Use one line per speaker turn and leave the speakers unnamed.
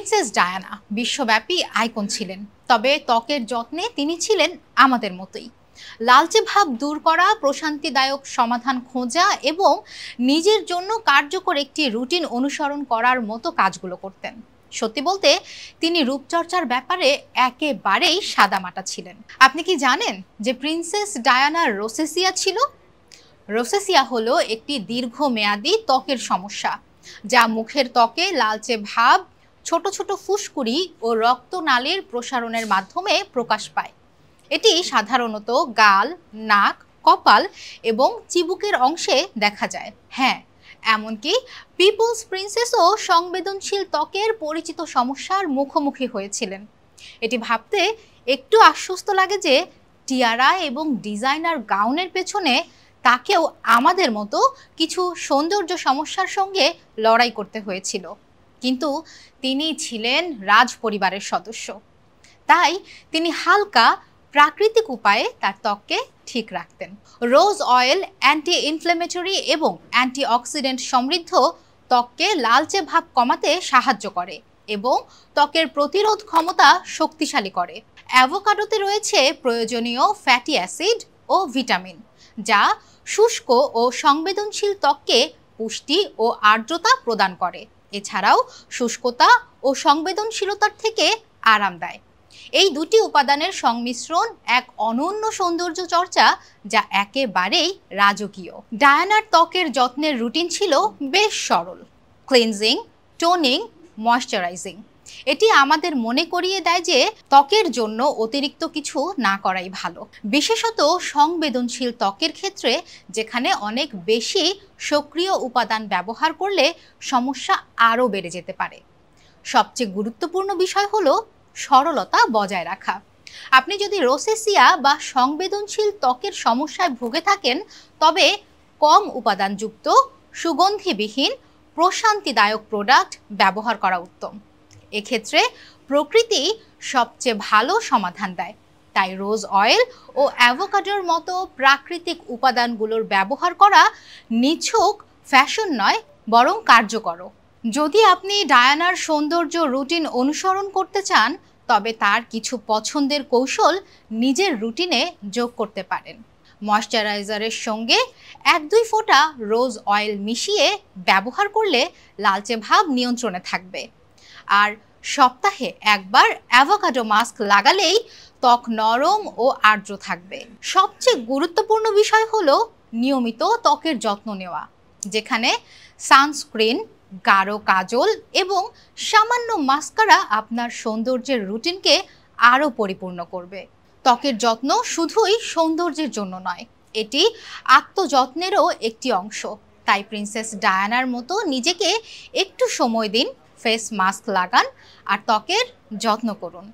Princess Diana বিশ্বব্যাপী icon ছিলেন, তবে ত্বকের যত্নে তিনি ছিলেন আমাদের মতোই। লালচে ভাব দূর করা, প্রশান্তিদায়ক সমাধান খোঁজা এবং নিজের জন্য কার্যকর একটি রুটিন অনুসরণ করার মতো কাজগুলো করতেন। সত্যি বলতে তিনি রূপচর্চার ব্যাপারে একেবারেই সাদামাটা ছিলেন। আপনি কি জানেন যে প্রিন্সেস ডায়ানার রোসেসিয়া ছিল? রোসেসিয়া হলো একটি দীর্ঘমেয়াদী ত্বকের সমস্যা, যা মুখের ত্বকে লালচে ভাব, ছোট ছোট ফুসকুড়ি ও রক্তনালীর প্রসারণের মাধ্যমে প্রকাশ পায়। এটি সাধারণত গাল, নাক, কপাল এবং চিবুকের অংশে দেখা যায়। হ্যাঁ, এমনকি পিপলস প্রিন্সেসও সংবেদনশীল ত্বকের পরিচিত সমস্যার মুখোমুখি হয়েছিলেন। এটি ভাবতে একটু আশ্বস্ত লাগে যে টিয়ারা এবং ডিজাইনার গাউনের পেছনে তাকেও আমাদের মতো কিছু সৌন্দর্য সমস্যার সঙ্গে লড়াই করতে হয়েছিল। কিন্তু তিনি ছিলেন রাজ পরিবারের সদস্য, তাই তিনি হালকা প্রাকৃতিক উপায়ে তার ত্বককে ঠিক রাখতেন। রোজ অয়েল অ্যান্টি ইনফ্লেমেটরি এবং অ্যান্টিঅক্সিডেন্ট সমৃদ্ধ ত্বককে লালচে ভাব কমাতে সাহায্য করে এবং ত্বকের প্রতিরোধ ক্ষমতা শক্তিশালী করে। অ্যাভোকাডোতে রয়েছে প্রয়োজনীয় ফ্যাটি অ্যাসিড ও ভিটামিন, যা শুষ্ক ও সংবেদনশীল ত্বককে পুষ্টি ও আর্দ্রতা প্রদান করে। এছাড়াও শুষ্কতা ও সংবেদনশীলতার থেকে আরাম দেয়। এই দুটি উপাদানের সংমিশ্রণ এক অনন্য সৌন্দর্য চর্চা, যা একেবারেই রাজকীয়। ডায়ানার ত্বকের যত্নের রুটিন ছিল বেশ সরল: ক্লিনজিং, টোনিং, ময়শ্চারাইজিং। এটি আমাদের মনে করিয়ে দেয় যে ত্বকের জন্য অতিরিক্ত কিছু না করাই ভালো, বিশেষত সংবেদনশীল ত্বকের ক্ষেত্রে, যেখানে অনেক বেশি সক্রিয় উপাদান ব্যবহার করলে সমস্যা আরও বেড়ে যেতে পারে। সবচেয়ে গুরুত্বপূর্ণ বিষয় হলো সরলতা বজায় রাখা। আপনি যদি রোসেসিয়া বা সংবেদনশীল ত্বকের সমস্যায় ভুগে থাকেন, তবে কম উপাদানযুক্ত, সুগন্ধিবিহীন, প্রশান্তিদায়ক প্রোডাক্ট ব্যবহার করা উত্তম। এক্ষেত্রে প্রকৃতি সবচেয়ে ভালো সমাধান দেয়। তাই রোজ অয়েল ও অ্যাভোকাডোর মতো প্রাকৃতিক উপাদানগুলোর ব্যবহার করা নিছক ফ্যাশন নয়, বরং কার্যকর। যদি আপনি ডায়ানার সৌন্দর্য রুটিন অনুসরণ করতে চান, তবে তার কিছু পছন্দের কৌশল নিজের রুটিনে যোগ করতে পারেন। ময়শ্চারাইজারের সঙ্গে 1-2 ফোঁটা রোজ অয়েল মিশিয়ে ব্যবহার করলে লালচে ভাব নিয়ন্ত্রণে থাকবে। আর সপ্তাহে একবার অ্যাভোকাডো মাস্ক লাগালেই ত্বক নরম ও আর্দ্র থাকবে। সবচেয়ে গুরুত্বপূর্ণ বিষয় হলো নিয়মিত ত্বকের যত্ন নেওয়া, যেখানে সানস্ক্রিন, গাঢ় কাজল এবং সামান্য মাস্কারা আপনার সৌন্দর্যের রুটিনকে আরও পরিপূর্ণ করবে। ত্বকের যত্ন শুধুই সৌন্দর্যের জন্য নয়, এটি আত্মযত্নেরও একটি অংশ। তাই প্রিন্সেস ডায়ানার মতো নিজেকে একটু সময় দিন, ফেস মাস্ক লাগান আর ত্বকের যত্ন করুন।